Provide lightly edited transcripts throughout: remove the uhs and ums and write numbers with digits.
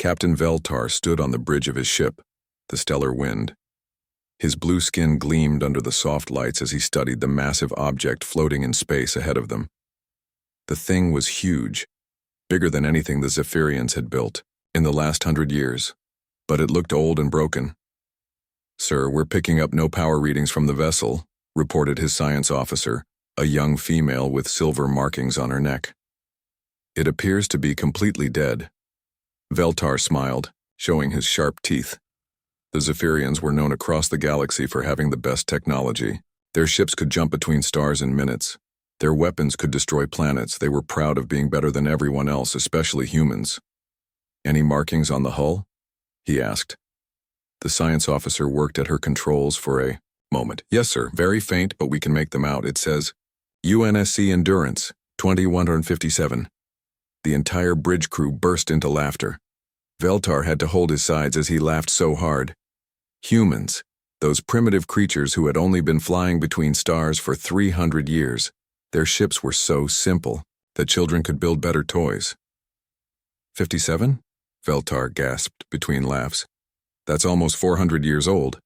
Captain Veltar stood on the bridge of his ship, the Stellar Wind. His blue skin gleamed under the soft lights as he studied the massive object floating in space ahead of them. The thing was huge, bigger than anything the Zephyrians had built in the last 100 years, but it looked old and broken. "Sir, we're picking up no power readings from the vessel," reported his science officer, a young female with silver markings on her neck. "It appears to be completely dead." Veltar smiled, showing his sharp teeth. The Zephyrians were known across the galaxy for having the best technology. Their ships could jump between stars in minutes. Their weapons could destroy planets. They were proud of being better than everyone else, especially humans. "Any markings on the hull?" he asked. The science officer worked at her controls for a moment. "Yes, sir. Very faint, but we can make them out. It says, UNSC Endurance, 2157. The entire bridge crew burst into laughter. Veltar had to hold his sides as he laughed so hard. Humans, those primitive creatures who had only been flying between stars for 300 years, their ships were so simple that children could build better toys. 57? Veltar gasped between laughs. "That's almost 400 years old.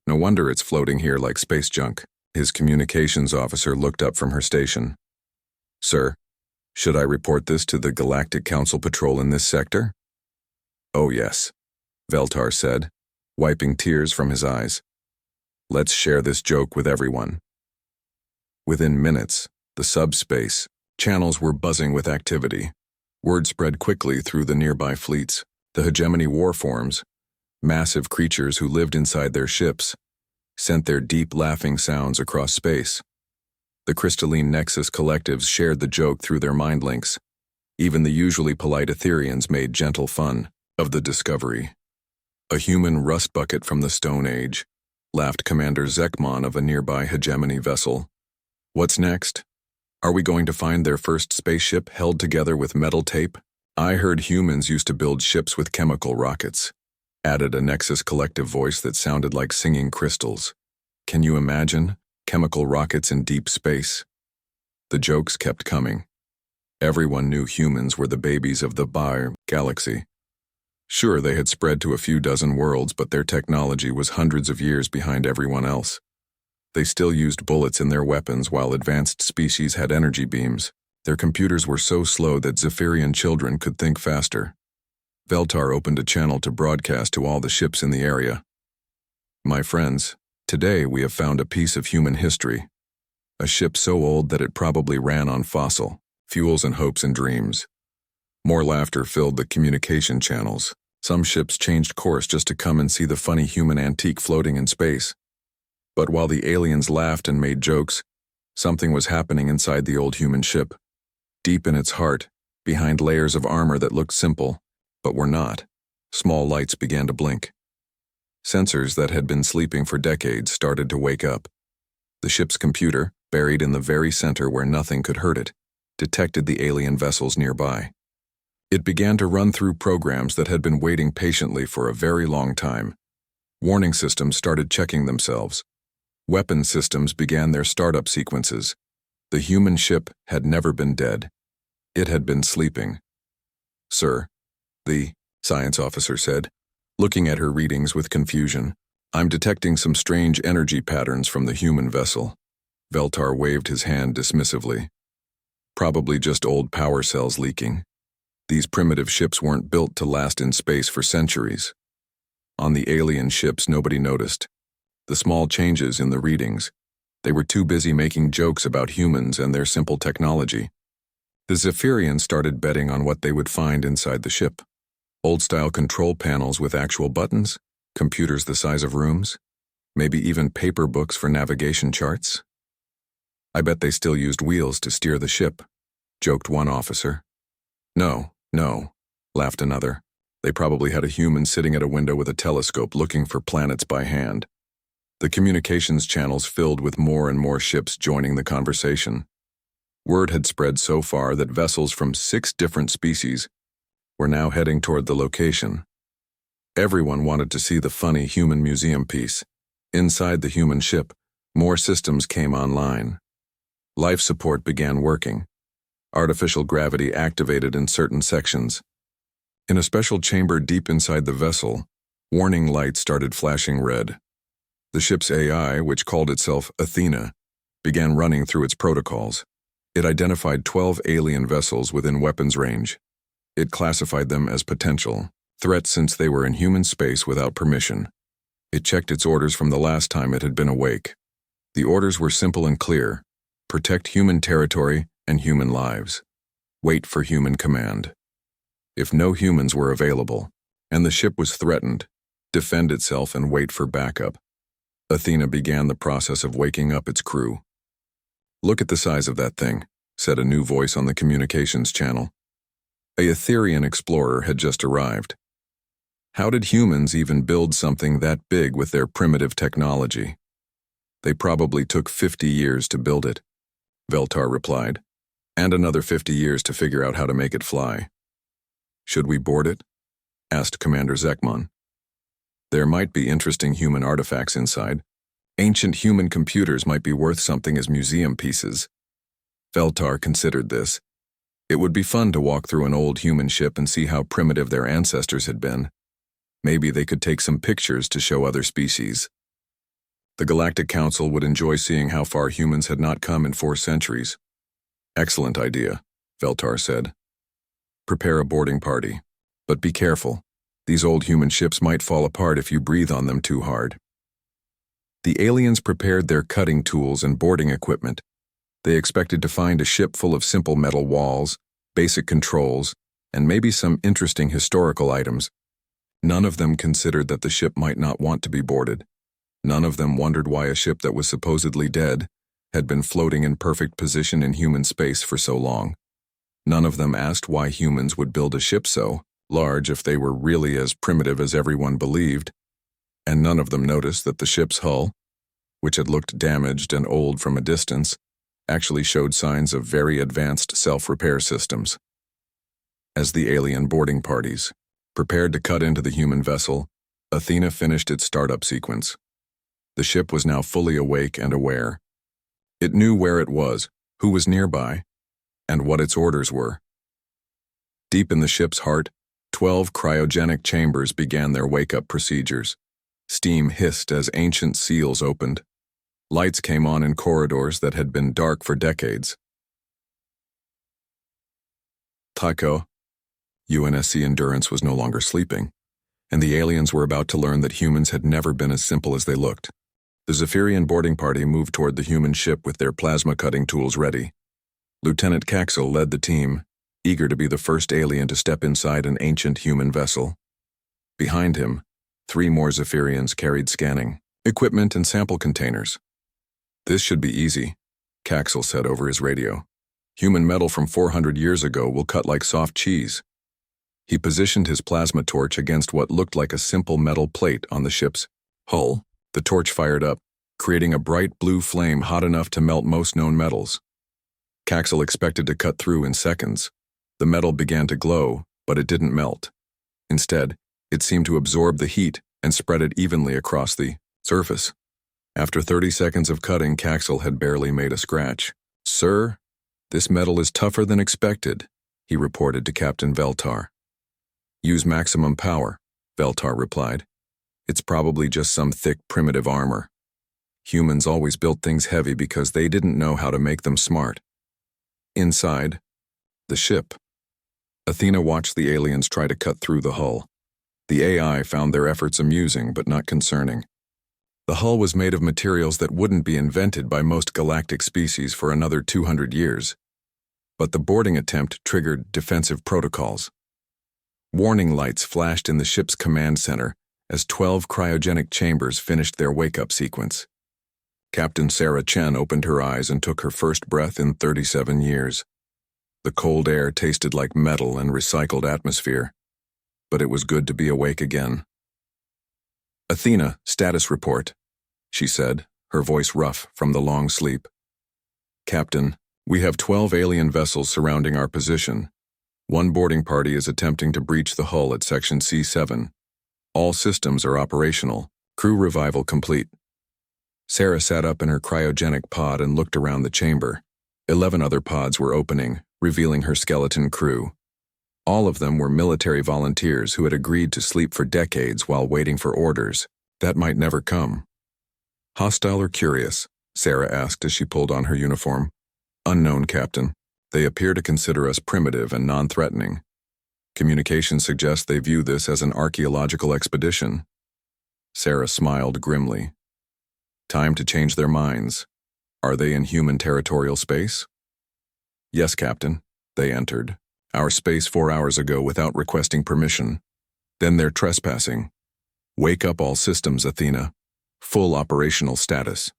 No wonder it's floating here like space junk." His communications officer looked up from her station. "Sir, should I report this to the Galactic Council Patrol in this sector?" "Oh yes," Veltar said, wiping tears from his eyes. "Let's share this joke with everyone." Within minutes, the subspace channels were buzzing with activity. Word spread quickly through the nearby fleets. The hegemony warforms, massive creatures who lived inside their ships, sent their deep laughing sounds across space. The crystalline Nexus collectives shared the joke through their mind links. Even the usually polite Etherians made gentle fun of the discovery. "A human rust bucket from the Stone Age," laughed Commander Zekmon of a nearby hegemony vessel. "What's next? Are we going to find their first spaceship held together with metal tape? I heard humans used to build ships with chemical rockets," added a Nexus collective voice that sounded like singing crystals. "Can you imagine chemical rockets in deep space?" The jokes kept coming. Everyone knew humans were the babies of the Bayer galaxy. Sure, they had spread to a few dozen worlds, but their technology was hundreds of years behind everyone else. They still used bullets in their weapons while advanced species had energy beams. Their computers were so slow that Zephyrian children could think faster. Veltar opened a channel to broadcast to all the ships in the area. "My friends, today we have found a piece of human history. A ship so old that it probably ran on fossil fuels and hopes and dreams." More laughter filled the communication channels. Some ships changed course just to come and see the funny human antique floating in space. But while the aliens laughed and made jokes, something was happening inside the old human ship. Deep in its heart, behind layers of armor that looked simple, but were not, small lights began to blink. Sensors that had been sleeping for decades started to wake up. The ship's computer, buried in the very center where nothing could hurt it, detected the alien vessels nearby. It began to run through programs that had been waiting patiently for a very long time. Warning systems started checking themselves. Weapon systems began their startup sequences. The human ship had never been dead. It had been sleeping. "Sir," the science officer said, looking at her readings with confusion, "I'm detecting some strange energy patterns from the human vessel." Veltar waved his hand dismissively. "Probably just old power cells leaking. These primitive ships weren't built to last in space for centuries." On the alien ships, nobody noticed the small changes in the readings. They were too busy making jokes about humans and their simple technology. The Zephyrians started betting on what they would find inside the ship. Old-style control panels with actual buttons, computers the size of rooms, maybe even paper books for navigation charts. "I bet they still used wheels to steer the ship," joked one officer. No, laughed another. "They probably had a human sitting at a window with a telescope looking for planets by hand." The communications channels filled with more and more ships joining the conversation. Word had spread so far that vessels from 6 different species were now heading toward the location. Everyone wanted to see the funny human museum piece. Inside the human ship, more systems came online. Life support began working. Artificial gravity activated in certain sections. In a special chamber deep inside the vessel, warning lights started flashing red. The ship's AI, which called itself Athena, began running through its protocols. It identified 12 alien vessels within weapons range. It classified them as potential threats since they were in human space without permission. It checked its orders from the last time it had been awake. The orders were simple and clear: protect human territory and human lives. Wait for human command. If no humans were available, and the ship was threatened, defend itself and wait for backup. Athena began the process of waking up its crew. "Look at the size of that thing," said a new voice on the communications channel. A Etherian explorer had just arrived. How did humans even build something that big with their primitive technology? They probably took 50 years to build it, Veltar replied, and another 50 years to figure out how to make it fly. "Should we board it?" asked Commander Zekmon. "There might be interesting human artifacts inside. Ancient human computers might be worth something as museum pieces." Veltar considered this. It would be fun to walk through an old human ship and see how primitive their ancestors had been. Maybe they could take some pictures to show other species. The Galactic Council would enjoy seeing how far humans had not come in 4 centuries. "Excellent idea," Veltar said. "Prepare a boarding party. But be careful. These old human ships might fall apart if you breathe on them too hard." The aliens prepared their cutting tools and boarding equipment. They expected to find a ship full of simple metal walls, basic controls, and maybe some interesting historical items. None of them considered that the ship might not want to be boarded. None of them wondered why a ship that was supposedly dead had been floating in perfect position in human space for so long. None of them asked why humans would build a ship so large if they were really as primitive as everyone believed. And none of them noticed that the ship's hull, which had looked damaged and old from a distance, actually showed signs of very advanced self-repair systems. As the alien boarding parties prepared to cut into the human vessel, Athena finished its startup sequence. The ship was now fully awake and aware. It knew where it was, who was nearby, and what its orders were. Deep in the ship's heart, 12 cryogenic chambers began their wake-up procedures. Steam hissed as ancient seals opened. Lights came on in corridors that had been dark for decades. Tycho, UNSC Endurance was no longer sleeping, and the aliens were about to learn that humans had never been as simple as they looked. The Zephyrian boarding party moved toward the human ship with their plasma-cutting tools ready. Lieutenant Caxel led the team, eager to be the first alien to step inside an ancient human vessel. Behind him, 3 more Zephyrians carried scanning equipment and sample containers. "This should be easy," Caxel said over his radio. "Human metal from 400 years ago will cut like soft cheese." He positioned his plasma torch against what looked like a simple metal plate on the ship's hull. The torch fired up, creating a bright blue flame hot enough to melt most known metals. Caxel expected to cut through in seconds. The metal began to glow, but it didn't melt. Instead, it seemed to absorb the heat and spread it evenly across the surface. After 30 seconds of cutting, Caxel had barely made a scratch. "Sir, this metal is tougher than expected," he reported to Captain Veltar. "Use maximum power," Veltar replied. "It's probably just some thick, primitive armor. Humans always built things heavy because they didn't know how to make them smart." Inside the ship, Athena watched the aliens try to cut through the hull. The AI found their efforts amusing but not concerning. The hull was made of materials that wouldn't be invented by most galactic species for another 200 years. But the boarding attempt triggered defensive protocols. Warning lights flashed in the ship's command center as 12 cryogenic chambers finished their wake-up sequence. Captain Sarah Chen opened her eyes and took her first breath in 37 years. The cold air tasted like metal and recycled atmosphere, but it was good to be awake again. "Athena, status report," she said, her voice rough from the long sleep. "Captain, we have 12 alien vessels surrounding our position. One boarding party is attempting to breach the hull at Section C7. All systems are operational. Crew revival complete." Sarah sat up in her cryogenic pod and looked around the chamber. 11 other pods were opening, revealing her skeleton crew. All of them were military volunteers who had agreed to sleep for decades while waiting for orders that might never come. Hostile or curious? Sarah asked as she pulled on her uniform. Unknown, Captain. They appear to consider us primitive and non-threatening. Communication suggests they view this as an archaeological expedition. Sarah smiled grimly. Time to change their minds. Are they in human territorial space? Yes, Captain. They entered our space 4 hours ago without requesting permission. Then they're trespassing. Wake up all systems, Athena. Full operational status.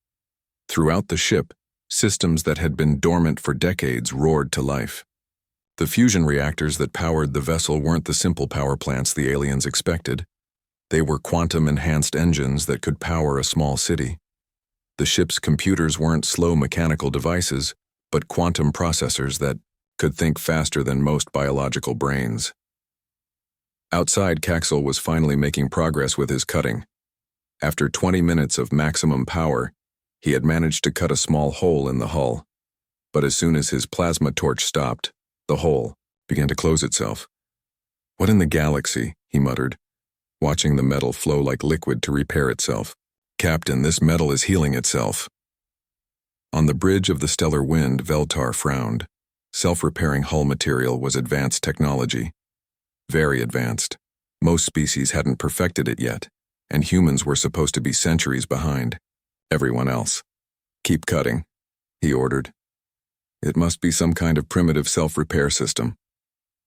Throughout the ship, systems that had been dormant for decades roared to life. The fusion reactors that powered the vessel weren't the simple power plants the aliens expected. They were quantum-enhanced engines that could power a small city. The ship's computers weren't slow mechanical devices, but quantum processors that could think faster than most biological brains. Outside, Caxel was finally making progress with his cutting. After 20 minutes of maximum power, he had managed to cut a small hole in the hull. But as soon as his plasma torch stopped, the hole began to close itself. What in the galaxy? He muttered, watching the metal flow like liquid to repair itself. Captain, this metal is healing itself. On the bridge of the stellar wind, Veltar frowned. Self-repairing hull material was advanced technology. Very advanced. Most species hadn't perfected it yet, and humans were supposed to be centuries behind everyone else. Keep cutting, he ordered. It must be some kind of primitive self-repair system.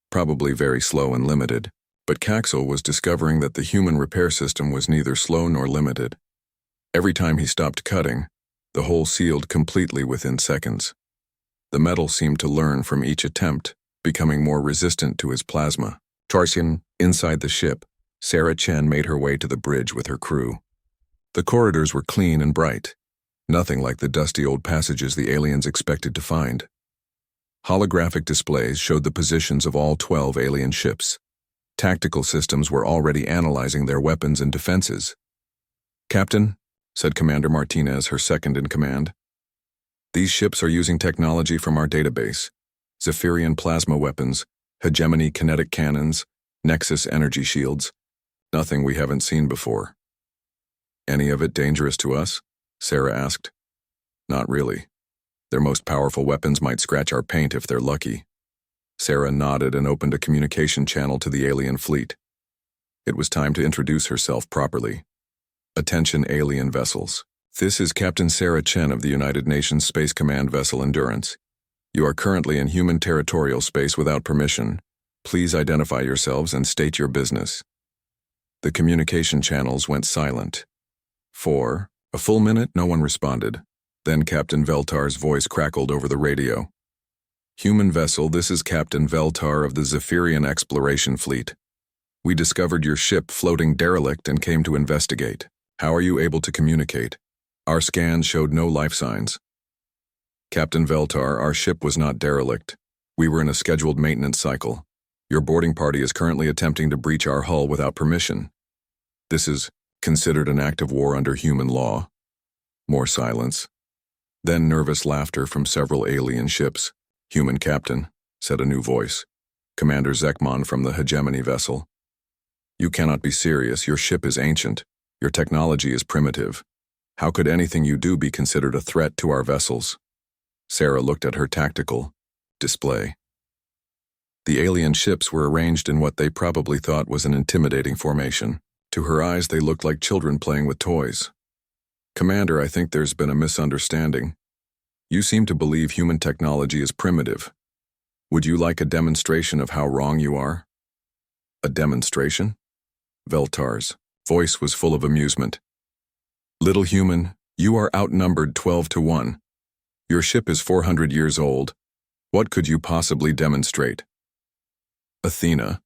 Probably very slow and limited, but Caxel was discovering that the human repair system was neither slow nor limited. Every time he stopped cutting, the hole sealed completely within seconds. The metal seemed to learn from each attempt, becoming more resistant to his plasma. Tarsian, inside the ship, Sarah Chen made her way to the bridge with her crew. The corridors were clean and bright, nothing like the dusty old passages the aliens expected to find. Holographic displays showed the positions of all 12 alien ships. Tactical systems were already analyzing their weapons and defenses. Captain, said Commander Martinez, her second in command, these ships are using technology from our database. Zephyrian plasma weapons, hegemony kinetic cannons, Nexus energy shields. Nothing we haven't seen before. Any of it dangerous to us? Sarah asked. Not really. Their most powerful weapons might scratch our paint if they're lucky. Sarah nodded and opened a communication channel to the alien fleet. It was time to introduce herself properly. Attention alien vessels. This is Captain Sarah Chen of the United Nations Space Command vessel Endurance. You are currently in human territorial space without permission. Please identify yourselves and state your business. The communication channels went silent. For a full minute, no one responded. Then Captain Veltar's voice crackled over the radio. Human vessel, this is Captain Veltar of the Zephyrian Exploration Fleet. We discovered your ship floating derelict and came to investigate. How are you able to communicate? Our scans showed no life signs. Captain Veltar, our ship was not derelict. We were in a scheduled maintenance cycle. Your boarding party is currently attempting to breach our hull without permission. This is considered an act of war under human law. More silence. Then nervous laughter from several alien ships. Human captain, said a new voice. Commander Zekmon from the hegemony vessel. You cannot be serious. Your ship is ancient. Your technology is primitive. How could anything you do be considered a threat to our vessels? Sarah looked at her tactical display. The alien ships were arranged in what they probably thought was an intimidating formation. To her eyes, they looked like children playing with toys. Commander, I think there's been a misunderstanding. You seem to believe human technology is primitive. Would you like a demonstration of how wrong you are? A demonstration? Veltar's voice was full of amusement. Little human, you are outnumbered 12-1. Your ship is 400 years old. What could you possibly demonstrate? Athena,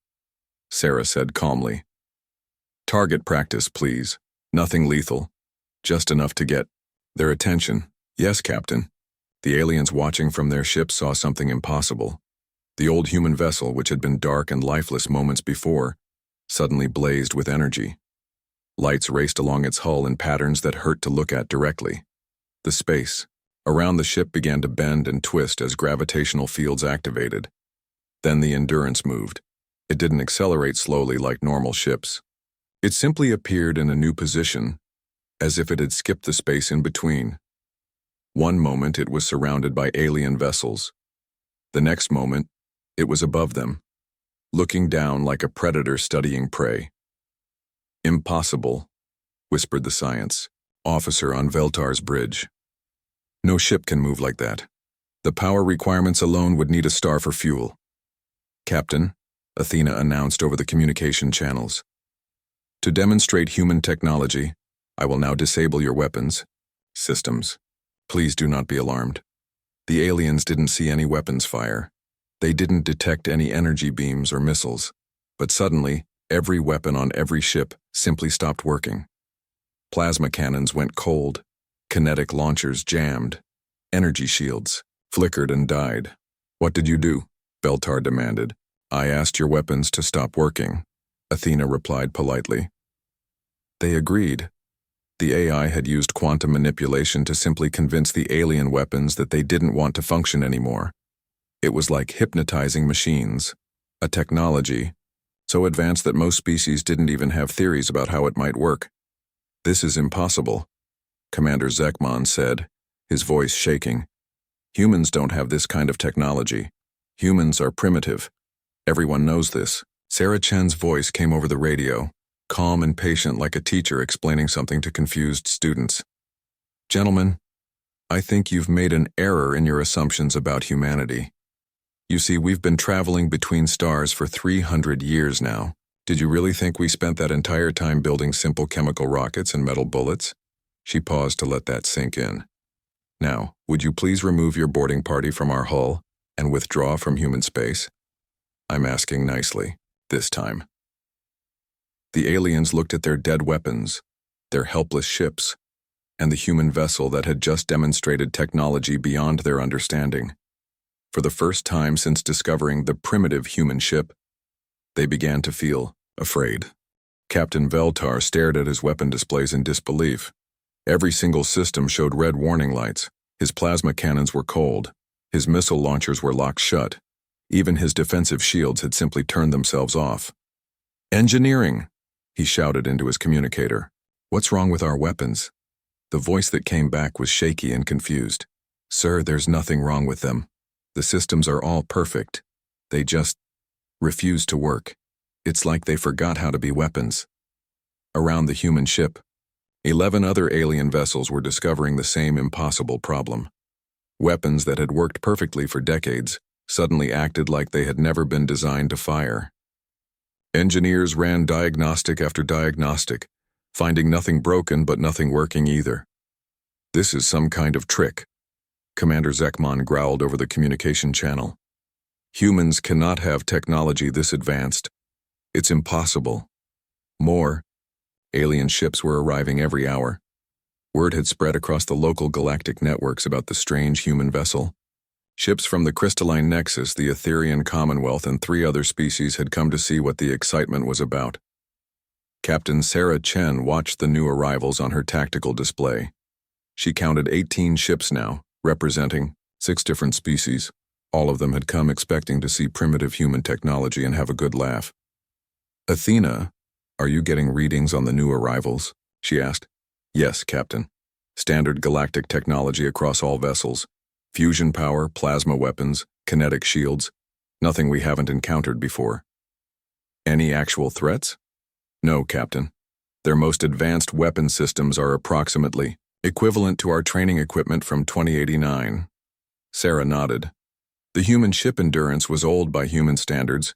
Sarah said calmly. Target practice, please. Nothing lethal. Just enough to get their attention. Yes, Captain. The aliens watching from their ship saw something impossible. The old human vessel, which had been dark and lifeless moments before, suddenly blazed with energy. Lights raced along its hull in patterns that hurt to look at directly. The space around the ship began to bend and twist as gravitational fields activated. Then the Endurance moved, It didn't accelerate slowly like normal ships. It simply appeared in a new position, as if it had skipped the space in between. One moment it was surrounded by alien vessels. The next moment, it was above them, looking down like a predator studying prey. "Impossible," whispered the science officer on Veltar's bridge. "No ship can move like that. The power requirements alone would need a star for fuel." "Captain," Athena announced over the communication channels. "To demonstrate human technology, I will now disable your weapons systems. Please do not be alarmed. The aliens didn't see any weapons fire. They didn't detect any energy beams or missiles. But suddenly, every weapon on every ship simply stopped working. Plasma cannons went cold, kinetic launchers jammed, energy shields flickered and died." "What did you do?" Veltar demanded. "I asked your weapons to stop working," Athena replied politely. They agreed. The AI had used quantum manipulation to simply convince the alien weapons that they didn't want to function anymore. It was like hypnotizing machines, a technology so advanced that most species didn't even have theories about how it might work. "This is impossible," Commander Zekmon said, his voice shaking. "Humans don't have this kind of technology. Humans are primitive. Everyone knows this." Sarah Chen's voice came over the radio, calm and patient like a teacher explaining something to confused students. "Gentlemen, I think you've made an error in your assumptions about humanity. You see, we've been traveling between stars for 300 years now. Did you really think we spent that entire time building simple chemical rockets and metal bullets?" She paused to let that sink in. "Now, would you please remove your boarding party from our hull and withdraw from human space? I'm asking nicely, this time." The aliens looked at their dead weapons, their helpless ships, and the human vessel that had just demonstrated technology beyond their understanding. For the first time since discovering the primitive human ship, they began to feel afraid. Captain Veltar stared at his weapon displays in disbelief. Every single system showed red warning lights. His plasma cannons were cold. His missile launchers were locked shut. Even his defensive shields had simply turned themselves off. "Engineering!" he shouted into his communicator. "What's wrong with our weapons?" The voice that came back was shaky and confused. "Sir, there's nothing wrong with them. The systems are all perfect. They just refuse to work. It's like they forgot how to be weapons." Around the human ship, 11 other alien vessels were discovering the same impossible problem. Weapons that had worked perfectly for decades suddenly acted like they had never been designed to fire. Engineers ran diagnostic after diagnostic, finding nothing broken but nothing working either. "This is some kind of trick," Commander Zekmon growled over the communication channel. "Humans cannot have technology this advanced. It's impossible." More alien ships were arriving every hour. Word had spread across the local galactic networks about the strange human vessel. Ships from the Crystalline Nexus, the Etherian Commonwealth, and 3 other species had come to see what the excitement was about. Captain Sarah Chen watched the new arrivals on her tactical display. She counted 18 ships now, representing 6 different species. All of them had come expecting to see primitive human technology and have a good laugh. "Athena, are you getting readings on the new arrivals?" she asked. "Yes, Captain. Standard galactic technology across all vessels. Fusion power, plasma weapons, kinetic shields. Nothing we haven't encountered before." "Any actual threats?" "No, Captain. Their most advanced weapon systems are approximately equivalent to our training equipment from 2089. Sarah nodded. The human ship endurance was old by human standards,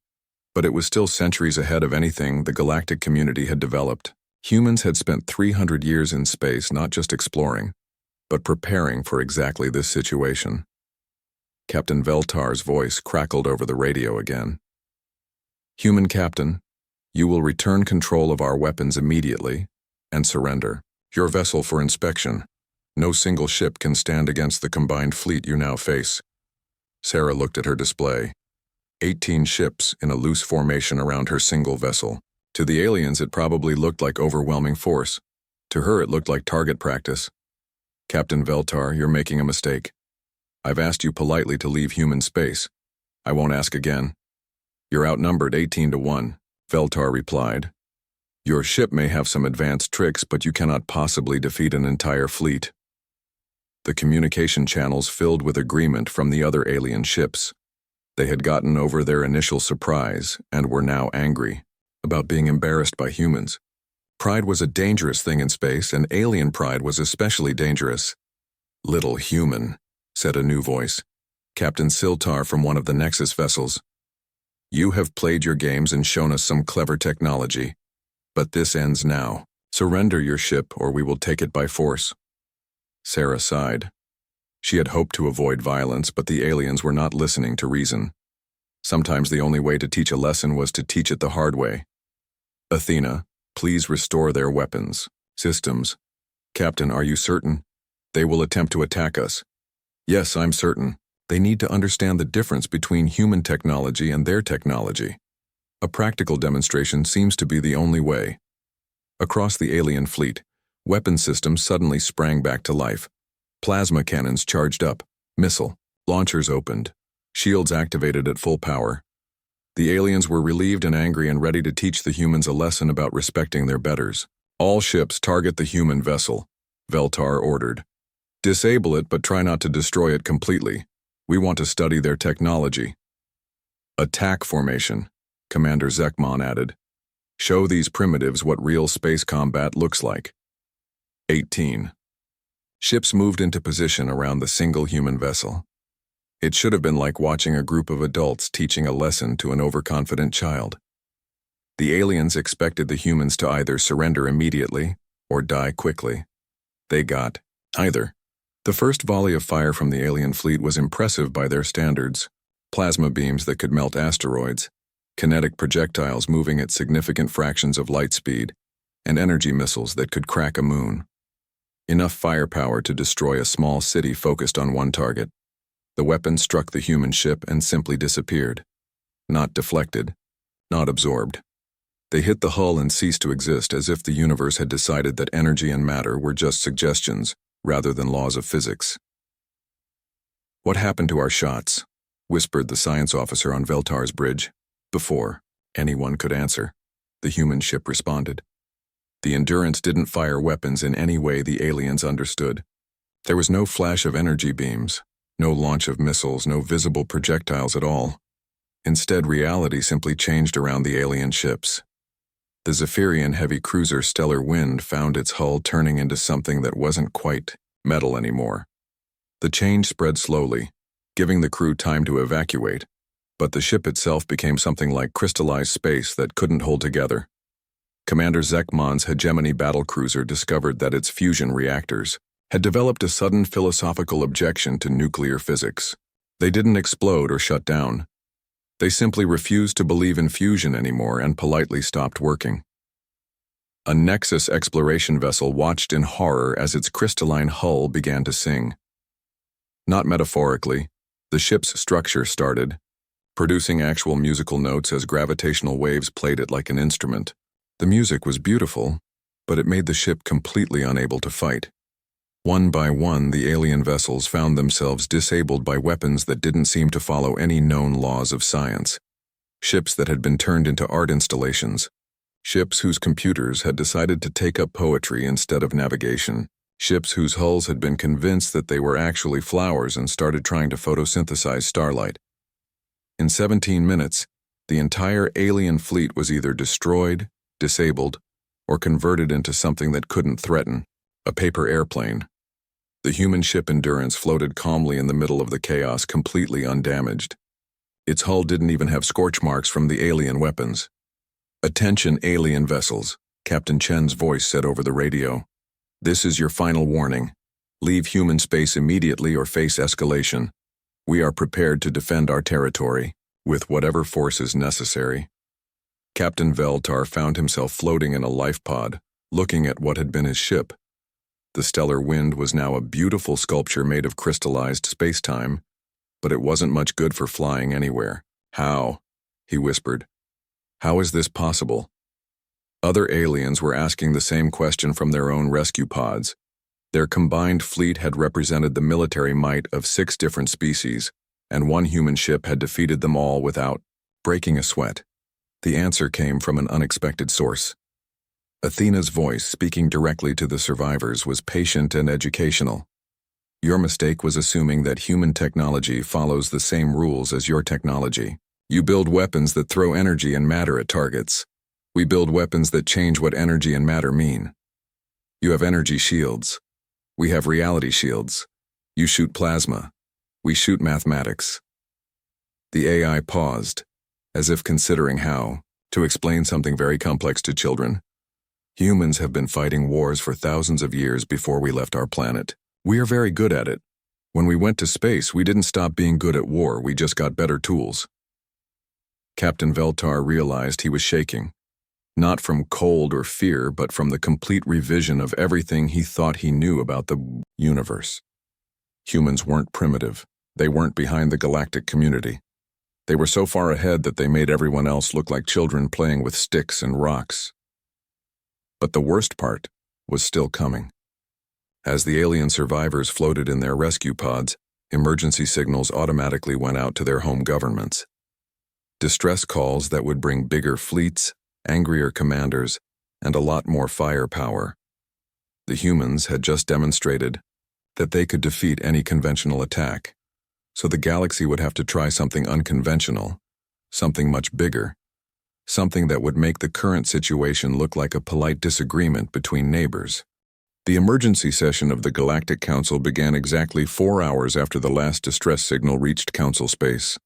but it was still centuries ahead of anything the galactic community had developed. Humans had spent 300 years in space not just exploring, but preparing for exactly this situation. Captain Veltar's voice crackled over the radio again. "Human Captain, you will return control of our weapons immediately and surrender your vessel for inspection. No single ship can stand against the combined fleet you now face." Sarah looked at her display. 18 ships in a loose formation around her single vessel. To the aliens, it probably looked like overwhelming force. To her, it looked like target practice. "Captain Veltar, you're making a mistake. I've asked you politely to leave human space. I won't ask again." You're outnumbered 18-1, Veltar replied. Your ship may have some advanced tricks, but you cannot possibly defeat an entire fleet. The communication channels filled with agreement from the other alien ships. They had gotten over their initial surprise and were now angry about being embarrassed by humans. Pride was a dangerous thing in space, and alien pride was especially dangerous. Little human, said a new voice. Captain Siltar from one of the Nexus vessels. You have played your games and shown us some clever technology. But this ends now. Surrender your ship or we will take it by force. Sarah sighed. She had hoped to avoid violence, but the aliens were not listening to reason. Sometimes the only way to teach a lesson was to teach it the hard way. Athena, please restore their weapons. Systems. Captain, are you certain? They will attempt to attack us. Yes, I'm certain. They need to understand the difference between human technology and their technology. A practical demonstration seems to be the only way. Across the alien fleet, weapon systems suddenly sprang back to life. Plasma cannons charged up, missile launchers opened, shields activated at full power. The aliens were relieved and angry and ready to teach the humans a lesson about respecting their betters. All ships target the human vessel, Veltar ordered. Disable it, but try not to destroy it completely. We want to study their technology. Attack formation, Commander Zekmon added. Show these primitives what real space combat looks like. 18. Ships moved into position around the single human vessel. It should have been like watching a group of adults teaching a lesson to an overconfident child. The aliens expected the humans to either surrender immediately or die quickly. They got either. The first volley of fire from the alien fleet was impressive by their standards. Plasma beams that could melt asteroids, kinetic projectiles moving at significant fractions of light speed, and energy missiles that could crack a moon. Enough firepower to destroy a small city focused on one target. The weapon struck the human ship and simply disappeared. Not deflected, not absorbed. They hit the hull and ceased to exist, as if the universe had decided that energy and matter were just suggestions rather than laws of physics. What happened to our shots? Whispered the science officer on Veltar's bridge. Before anyone could answer, the human ship responded. The Endurance didn't fire weapons in any way the aliens understood. There was no flash of energy beams, no launch of missiles, no visible projectiles at all. Instead, reality simply changed around the alien ships. The Zephyrian heavy cruiser Stellar Wind found its hull turning into something that wasn't quite metal anymore. The change spread slowly, giving the crew time to evacuate, but the ship itself became something like crystallized space that couldn't hold together. Commander Zekmon's hegemony battlecruiser discovered that its fusion reactors had developed a sudden philosophical objection to nuclear physics. They didn't explode or shut down. They simply refused to believe in fusion anymore and politely stopped working. A Nexus exploration vessel watched in horror as its crystalline hull began to sing. Not metaphorically, the ship's structure started, producing actual musical notes as gravitational waves played it like an instrument. The music was beautiful, but it made the ship completely unable to fight. One by one, the alien vessels found themselves disabled by weapons that didn't seem to follow any known laws of science. Ships that had been turned into art installations. Ships whose computers had decided to take up poetry instead of navigation. Ships whose hulls had been convinced that they were actually flowers and started trying to photosynthesize starlight. In 17 minutes, the entire alien fleet was either destroyed, disabled, or converted into something that couldn't threaten. A paper airplane. The human ship Endurance floated calmly in the middle of the chaos, completely undamaged. Its hull didn't even have scorch marks from the alien weapons. Attention, alien vessels, Captain Chen's voice said over the radio. This is your final warning. Leave human space immediately or face escalation. We are prepared to defend our territory, with whatever force is necessary. Captain Veltar found himself floating in a life pod, looking at what had been his ship. The Stellar Wind was now a beautiful sculpture made of crystallized space-time, but it wasn't much good for flying anywhere. How? He whispered. How is this possible? Other aliens were asking the same question from their own rescue pods. Their combined fleet had represented the military might of 6 different species, and one human ship had defeated them all without breaking a sweat. The answer came from an unexpected source. Athena's voice, speaking directly to the survivors, was patient and educational. Your mistake was assuming that human technology follows the same rules as your technology. You build weapons that throw energy and matter at targets. We build weapons that change what energy and matter mean. You have energy shields. We have reality shields. You shoot plasma. We shoot mathematics. The AI paused, as if considering how to explain something very complex to children. Humans have been fighting wars for thousands of years before we left our planet. We are very good at it. When we went to space, we didn't stop being good at war, we just got better tools. Captain Veltar realized he was shaking, not from cold or fear, but from the complete revision of everything he thought he knew about the universe. Humans weren't primitive. They weren't behind the galactic community. They were so far ahead that they made everyone else look like children playing with sticks and rocks. But the worst part was still coming. As the alien survivors floated in their rescue pods, emergency signals automatically went out to their home governments. Distress calls that would bring bigger fleets, angrier commanders, and a lot more firepower. The humans had just demonstrated that they could defeat any conventional attack, so the galaxy would have to try something unconventional, something much bigger, something that would make the current situation look like a polite disagreement between neighbors. The emergency session of the Galactic Council began exactly 4 hours after the last distress signal reached Council space.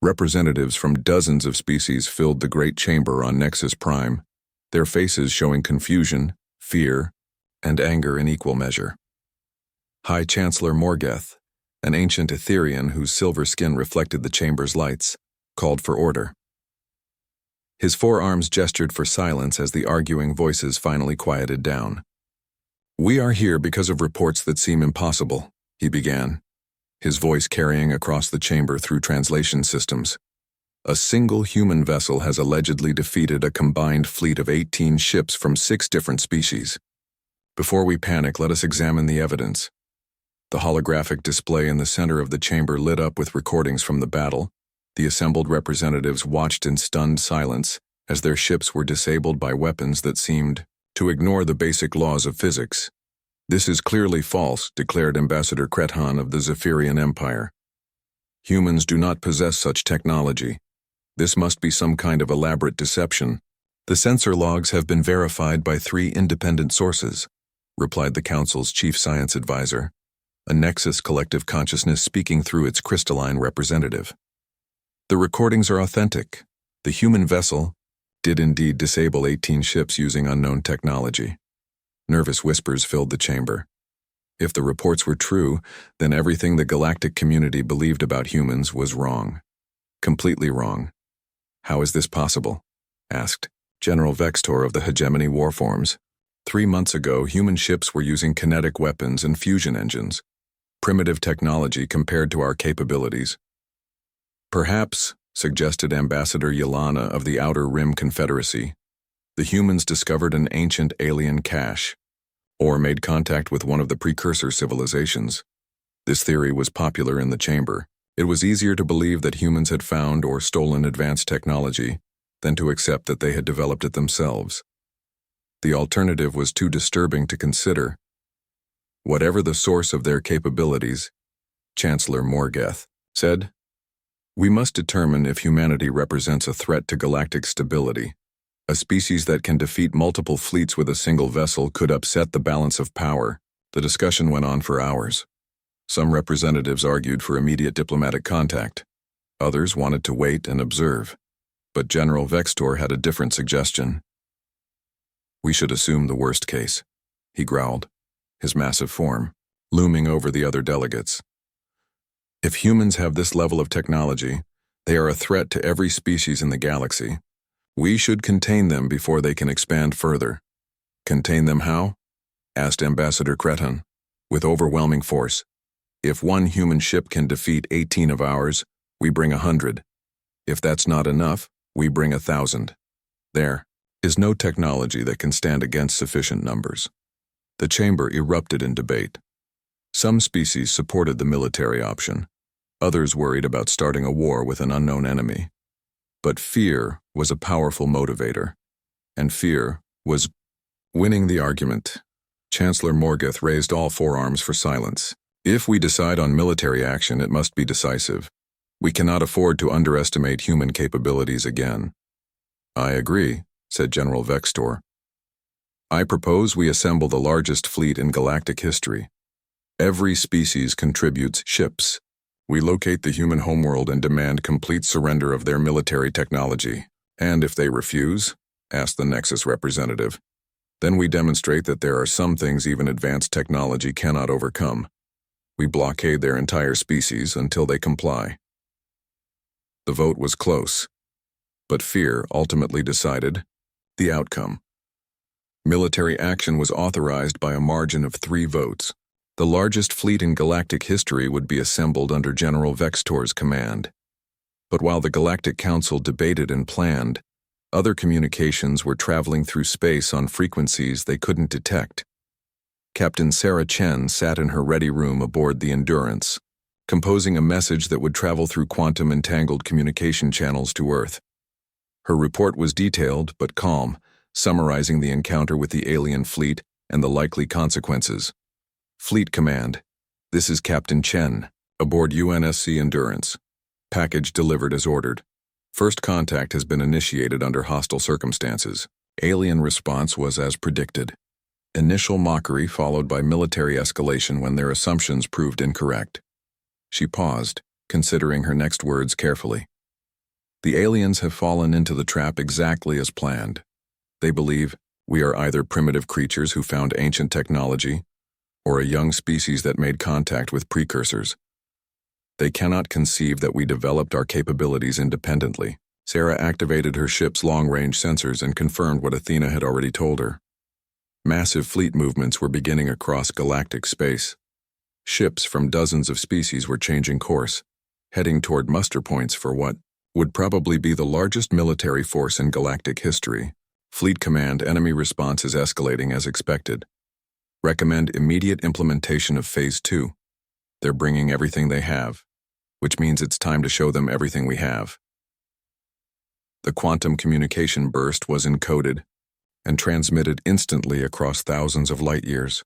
Representatives from dozens of species filled the great chamber on Nexus Prime, their faces showing confusion, fear, and anger in equal measure. High Chancellor Morgeth, an ancient Etherian whose silver skin reflected the chamber's lights, called for order. His forearms gestured for silence as the arguing voices finally quieted down. "We are here because of reports that seem impossible," he began, his voice carrying across the chamber through translation systems. "A single human vessel has allegedly defeated a combined fleet of 18 ships from 6 different species. Before we panic, let us examine the evidence." The holographic display in the center of the chamber lit up with recordings from the battle. The assembled representatives watched in stunned silence as their ships were disabled by weapons that seemed to ignore the basic laws of physics. "This is clearly false," declared Ambassador Krethan of the Zephyrian Empire. "Humans do not possess such technology. This must be some kind of elaborate deception." "The sensor logs have been verified by 3 independent sources," replied the Council's chief science advisor, a Nexus collective consciousness speaking through its crystalline representative. "The recordings are authentic. The human vessel did indeed disable 18 ships using unknown technology." Nervous whispers filled the chamber. If the reports were true, then everything the galactic community believed about humans was wrong. Completely wrong. "How is this possible?" asked General Vextor of the Hegemony Warforms. 3 months ago, human ships were using kinetic weapons and fusion engines. Primitive technology compared to our capabilities. "Perhaps," suggested Ambassador Yelana of the Outer Rim Confederacy, "the humans discovered an ancient alien cache, or made contact with one of the precursor civilizations." This theory was popular in the chamber. It was easier to believe that humans had found or stolen advanced technology than to accept that they had developed it themselves. The alternative was too disturbing to consider. "Whatever the source of their capabilities," Chancellor Morgeth said, "we must determine if humanity represents a threat to galactic stability. A species that can defeat multiple fleets with a single vessel could upset the balance of power." The discussion went on for hours. Some representatives argued for immediate diplomatic contact. Others wanted to wait and observe. But General Vextor had a different suggestion. "We should assume the worst case," he growled, his massive form looming over the other delegates. "If humans have this level of technology, they are a threat to every species in the galaxy. We should contain them before they can expand further." "Contain them how?" asked Ambassador Krethan. "With overwhelming force. If one human ship can defeat 18 of ours, we bring 100. If that's not enough, we bring 1,000. There is no technology that can stand against sufficient numbers." The chamber erupted in debate. Some species supported the military option. Others worried about starting a war with an unknown enemy. But fear was a powerful motivator, and fear was winning the argument. Chancellor Morgoth raised all forearms for silence. If we decide on military action, it must be decisive. We cannot afford to underestimate human capabilities again. I agree, said General Vextor. I propose we assemble the largest fleet in galactic history. Every species contributes ships. We locate the human homeworld and demand complete surrender of their military technology. And if they refuse, asked the Nexus representative, then we demonstrate that there are some things even advanced technology cannot overcome. We blockade their entire species until they comply. The vote was close, but fear ultimately decided the outcome. Military action was authorized by a margin of 3 votes. The largest fleet in galactic history would be assembled under General Vextor's command. But while the Galactic Council debated and planned, other communications were traveling through space on frequencies they couldn't detect. Captain Sarah Chen sat in her ready room aboard the Endurance, composing a message that would travel through quantum-entangled communication channels to Earth. Her report was detailed but calm, summarizing the encounter with the alien fleet and the likely consequences. Fleet Command, this is Captain Chen, aboard UNSC Endurance. Package delivered as ordered. First contact has been initiated under hostile circumstances. Alien response was as predicted. Initial mockery followed by military escalation when their assumptions proved incorrect. She paused, considering her next words carefully. The aliens have fallen into the trap exactly as planned. They believe we are either primitive creatures who found ancient technology or a young species that made contact with precursors. They cannot conceive that we developed our capabilities independently. Sarah activated her ship's long-range sensors and confirmed what Athena had already told her. Massive fleet movements were beginning across galactic space. Ships from dozens of species were changing course, heading toward muster points for what would probably be the largest military force in galactic history. Fleet Command, enemy response is escalating as expected. Recommend immediate implementation of Phase 2. They're bringing everything they have, which means it's time to show them everything we have. The quantum communication burst was encoded and transmitted instantly across thousands of light years.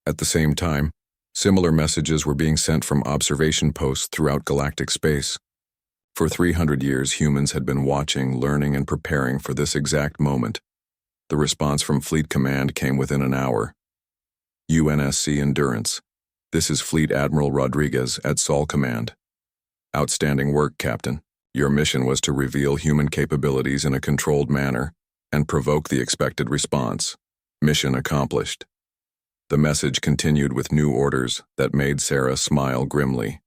At the same time, similar messages were being sent from observation posts throughout galactic space. For 300 years, humans had been watching, learning, and preparing for this exact moment. The response from Fleet Command came within an hour. UNSC Endurance. This is Fleet Admiral Rodriguez at Sol Command. Outstanding work, Captain. Your mission was to reveal human capabilities in a controlled manner and provoke the expected response. Mission accomplished. The message continued with new orders that made Sarah smile grimly.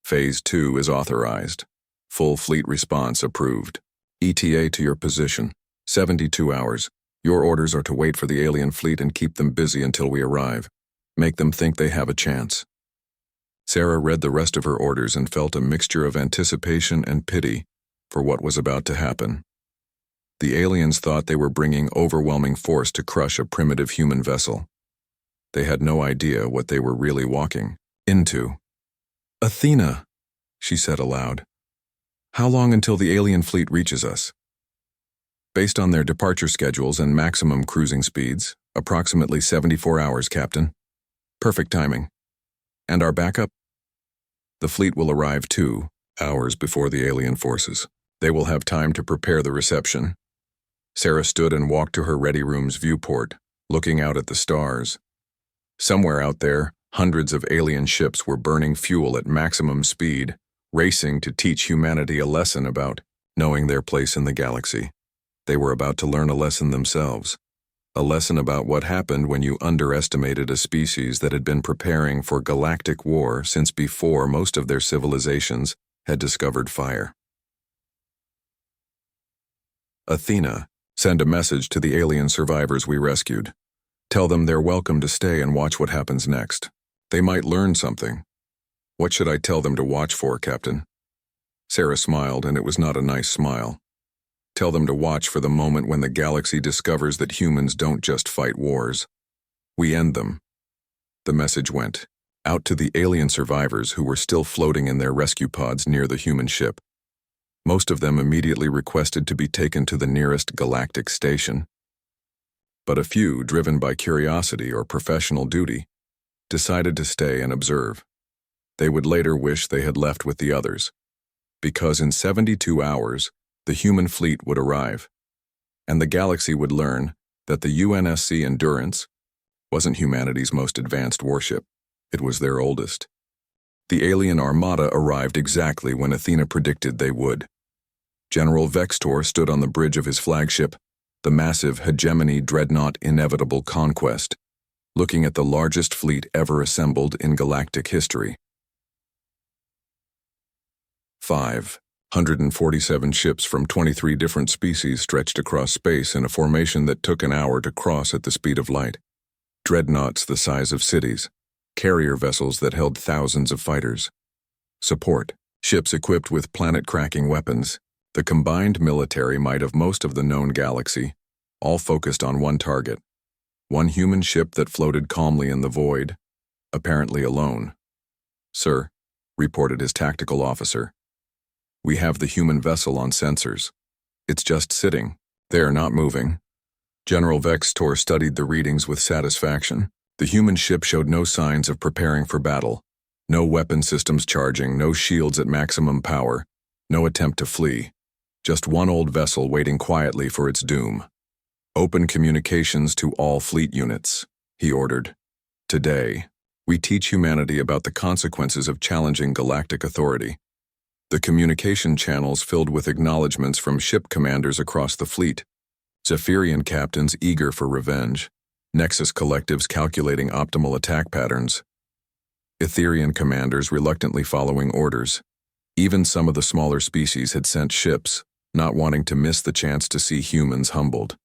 Phase 2 is authorized. Full fleet response approved. ETA to your position. 72 hours. Your orders are to wait for the alien fleet and keep them busy until we arrive. Make them think they have a chance. Sarah read the rest of her orders and felt a mixture of anticipation and pity for what was about to happen. The aliens thought they were bringing overwhelming force to crush a primitive human vessel. They had no idea what they were really walking into. Athena, she said aloud. How long until the alien fleet reaches us? Based on their departure schedules and maximum cruising speeds, approximately 74 hours, Captain. Perfect timing. And our backup? The fleet will arrive 2 hours before the alien forces. They will have time to prepare the reception. Sarah stood and walked to her ready room's viewport, looking out at the stars. Somewhere out there, hundreds of alien ships were burning fuel at maximum speed, racing to teach humanity a lesson about knowing their place in the galaxy. They were about to learn a lesson themselves. A lesson about what happened when you underestimated a species that had been preparing for galactic war since before most of their civilizations had discovered fire. Athena, send a message to the alien survivors we rescued. Tell them they're welcome to stay and watch what happens next. They might learn something. What should I tell them to watch for, Captain? Sarah smiled, and it was not a nice smile. Tell them to watch for the moment when the galaxy discovers that humans don't just fight wars. We end them. The message went out to the alien survivors who were still floating in their rescue pods near the human ship. Most of them immediately requested to be taken to the nearest galactic station. But a few, driven by curiosity or professional duty, decided to stay and observe. They would later wish they had left with the others, because in 72 hours, the human fleet would arrive, and the galaxy would learn that the UNSC Endurance wasn't humanity's most advanced warship, it was their oldest. The alien armada arrived exactly when Athena predicted they would. General Vextor stood on the bridge of his flagship, the massive hegemony dreadnought Inevitable Conquest, looking at the largest fleet ever assembled in galactic history. 547 ships from 23 different species stretched across space in a formation that took an hour to cross at the speed of light. Dreadnoughts the size of cities, carrier vessels that held thousands of fighters. Support, ships equipped with planet-cracking weapons, the combined military might of most of the known galaxy, all focused on one target. One human ship that floated calmly in the void, apparently alone. "Sir," reported his tactical officer, "we have the human vessel on sensors. It's just sitting there, not moving." General Vextor studied the readings with satisfaction. The human ship showed no signs of preparing for battle. No weapon systems charging, no shields at maximum power, no attempt to flee. Just one old vessel waiting quietly for its doom. "Open communications to all fleet units," he ordered. "Today, we teach humanity about the consequences of challenging galactic authority." The communication channels filled with acknowledgments from ship commanders across the fleet, Zephyrian captains eager for revenge, Nexus collectives calculating optimal attack patterns, Etherian commanders reluctantly following orders. Even some of the smaller species had sent ships, not wanting to miss the chance to see humans humbled.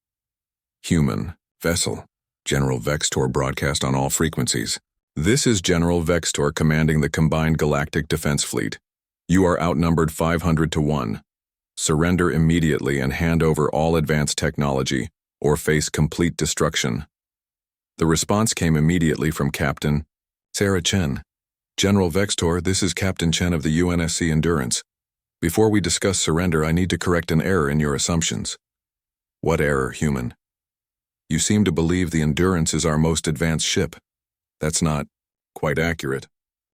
"Human vessel," General Vextor broadcast on all frequencies. "This is General Vextor commanding the combined galactic defense fleet. You are outnumbered 500 to 1. Surrender immediately and hand over all advanced technology, or face complete destruction." The response came immediately from Captain Sarah Chen. "General Vextor, this is Captain Chen of the UNSC Endurance. Before we discuss surrender, I need to correct an error in your assumptions." "What error, human?" "You seem to believe the Endurance is our most advanced ship. That's not quite accurate."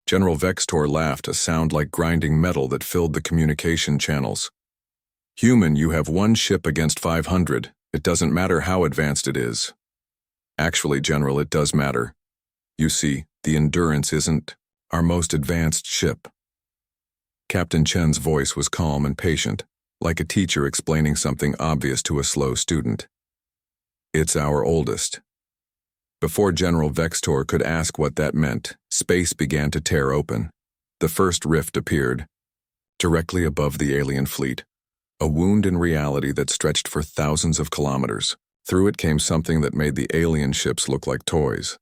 General Vextor laughed, a sound like grinding metal that filled the communication channels. "Human, you have one ship against 500. It doesn't matter how advanced it is." "Actually, General, it does matter. You see, the Endurance isn't our most advanced ship." Captain Chen's voice was calm and patient, like a teacher explaining something obvious to a slow student. "It's our oldest." Before General Vextor could ask what that meant, space began to tear open. The first rift appeared, directly above the alien fleet, a wound in reality that stretched for thousands of kilometers. Through it came something that made the alien ships look like toys.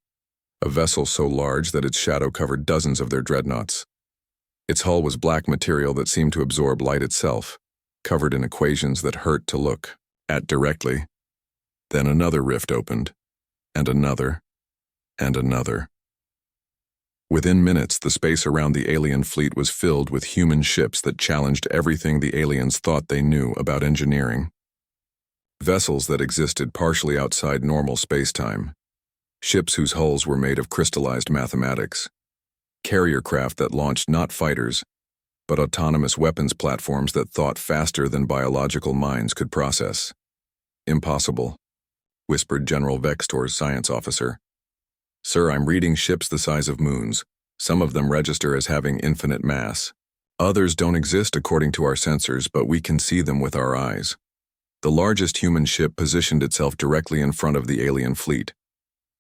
A vessel so large that its shadow covered dozens of their dreadnoughts. Its hull was black material that seemed to absorb light itself, covered in equations that hurt to look at directly. Then another rift opened, and another, and another. Within minutes, the space around the alien fleet was filled with human ships that challenged everything the aliens thought they knew about engineering. Vessels that existed partially outside normal space-time. Ships whose hulls were made of crystallized mathematics. Carrier craft that launched not fighters, but autonomous weapons platforms that thought faster than biological minds could process. "Impossible," whispered General Vextor's science officer. "Sir, I'm reading ships the size of moons. Some of them register as having infinite mass. Others don't exist according to our sensors, but we can see them with our eyes." The largest human ship positioned itself directly in front of the alien fleet.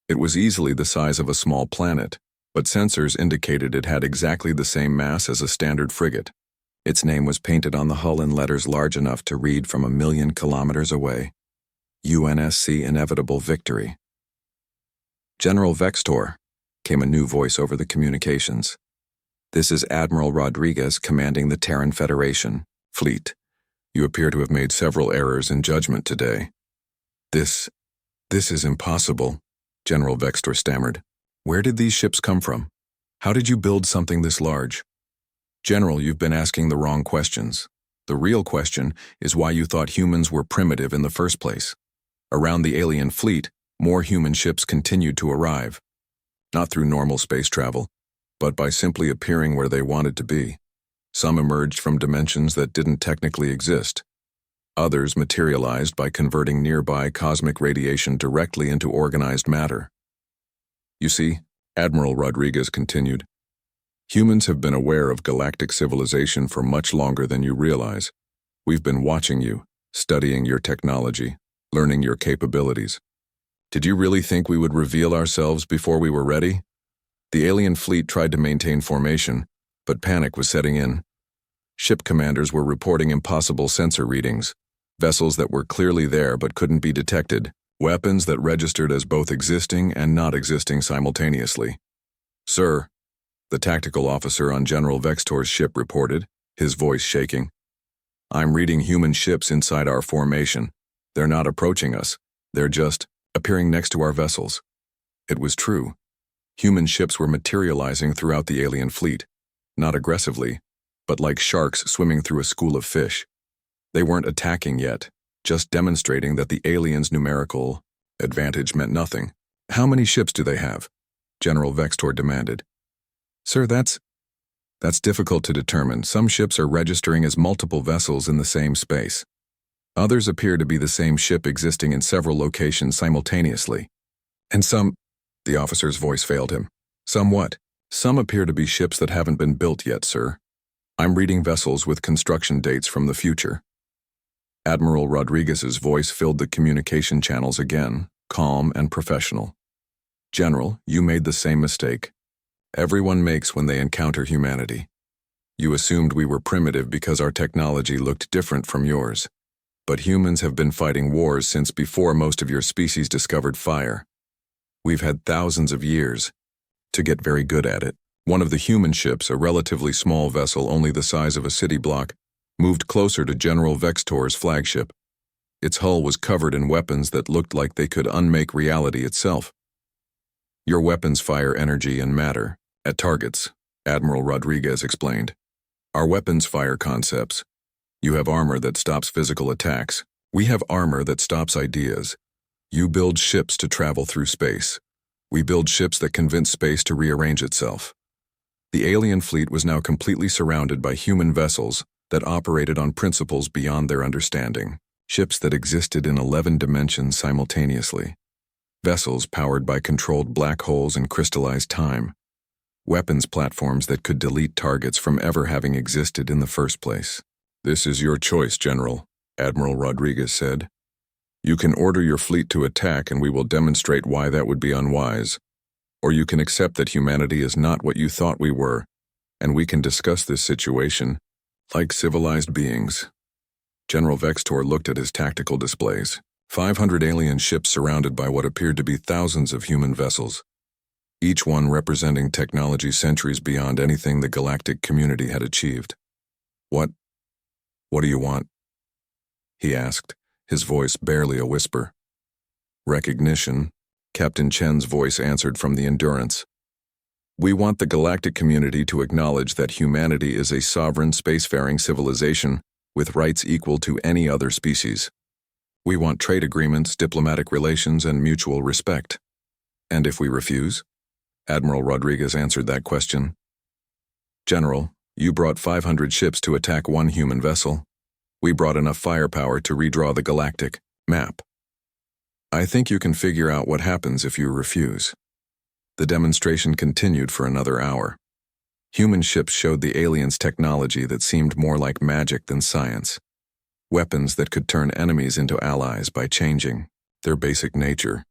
It was easily the size of a small planet, but sensors indicated it had exactly the same mass as a standard frigate. Its name was painted on the hull in letters large enough to read from 1,000,000 kilometers away. UNSC Inevitable Victory. "General Vextor," came a new voice over the communications. "This is Admiral Rodriguez commanding the Terran Federation fleet. You appear to have made several errors in judgment today." This is impossible," General Vextor stammered. "Where did these ships come from? How did you build something this large?" "General, you've been asking the wrong questions. The real question is why you thought humans were primitive in the first place. Around the alien fleet, more human ships continued to arrive. Not through normal space travel, but by simply appearing where they wanted to be. Some emerged from dimensions that didn't technically exist. Others materialized by converting nearby cosmic radiation directly into organized matter. You see, Admiral Rodriguez continued, humans have been aware of galactic civilization for much longer than you realize. We've been watching you, studying your technology, learning your capabilities. Did you really think we would reveal ourselves before we were ready? The alien fleet tried to maintain formation, but panic was setting in. Ship commanders were reporting impossible sensor readings, vessels that were clearly there but couldn't be detected, weapons that registered as both existing and not existing simultaneously. Sir, the tactical officer on General Vextor's ship reported, his voice shaking. I'm reading human ships inside our formation. They're not approaching us. They're just appearing next to our vessels. It was true. Human ships were materializing throughout the alien fleet, not aggressively, but like sharks swimming through a school of fish. They weren't attacking yet, just demonstrating that the aliens' numerical advantage meant nothing. How many ships do they have? General Vextor demanded. Sir, that's difficult to determine. Some ships are registering as multiple vessels in the same space. Others appear to be the same ship existing in several locations simultaneously. And some, the officer's voice failed him. Some what? Some appear to be ships that haven't been built yet, sir. I'm reading vessels with construction dates from the future. Admiral Rodriguez's voice filled the communication channels again, calm and professional. General, you made the same mistake everyone makes when they encounter humanity. You assumed we were primitive because our technology looked different from yours. But humans have been fighting wars since before most of your species discovered fire. We've had thousands of years to get very good at it. One of the human ships, a relatively small vessel only the size of a city block, moved closer to General Vextor's flagship. Its hull was covered in weapons that looked like they could unmake reality itself. Your weapons fire energy and matter at targets, Admiral Rodriguez explained. Our weapons fire concepts. You have armor that stops physical attacks. We have armor that stops ideas. You build ships to travel through space. We build ships that convince space to rearrange itself. The alien fleet was now completely surrounded by human vessels that operated on principles beyond their understanding. Ships that existed in 11 dimensions simultaneously. Vessels powered by controlled black holes and crystallized time. Weapons platforms that could delete targets from ever having existed in the first place. This is your choice, General, Admiral Rodriguez said. You can order your fleet to attack and we will demonstrate why that would be unwise. Or you can accept that humanity is not what you thought we were, and we can discuss this situation like civilized beings. General Vextor looked at his tactical displays. 500 alien ships surrounded by what appeared to be thousands of human vessels, each one representing technology centuries beyond anything the galactic community had achieved. What do you want? He asked, his voice barely a whisper. Recognition, Captain Chen's voice answered from the Endurance. We want the galactic community to acknowledge that humanity is a sovereign spacefaring civilization with rights equal to any other species. We want trade agreements, diplomatic relations, and mutual respect. And if we refuse? Admiral Rodriguez answered that question. General, you brought 500 ships to attack one human vessel. We brought enough firepower to redraw the galactic map. I think you can figure out what happens if you refuse. The demonstration continued for another hour. Human ships showed the aliens technology that seemed more like magic than science. Weapons that could turn enemies into allies by changing their basic nature.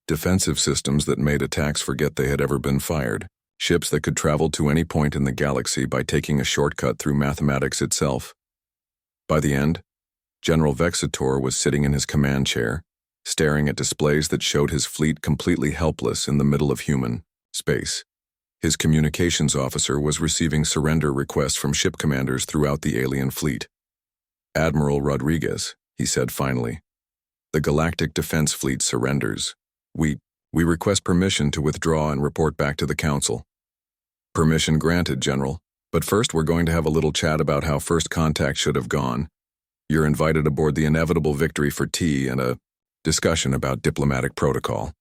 Defensive systems that made attacks forget they had ever been fired. Ships that could travel to any point in the galaxy by taking a shortcut through mathematics itself. By the end, General Vextor was sitting in his command chair, staring at displays that showed his fleet completely helpless in the middle of human space. His communications officer was receiving surrender requests from ship commanders throughout the alien fleet. Admiral Rodriguez, he said finally, the Galactic Defense Fleet surrenders. We request permission to withdraw and report back to the Council. Permission granted, General, But first, we're going to have a little chat about how first contact should have gone. You're invited aboard the inevitable victory for tea and a discussion about diplomatic protocol.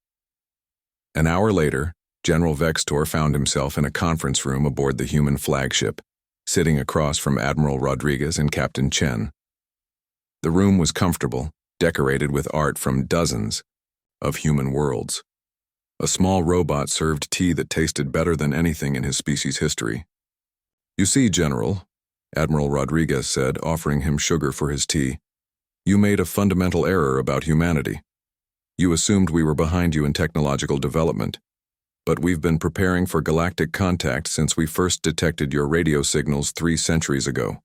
An hour later, General Vextor found himself in a conference room aboard the human flagship, sitting across from Admiral Rodriguez and Captain Chen. The room was comfortable, decorated with art from dozens of human worlds. A small robot served tea that tasted better than anything in his species' history. "You see, General," Admiral Rodriguez said, offering him sugar for his tea, "you made a fundamental error about humanity. You assumed we were behind you in technological development, but we've been preparing for galactic contact since we first detected your radio signals 3 centuries ago.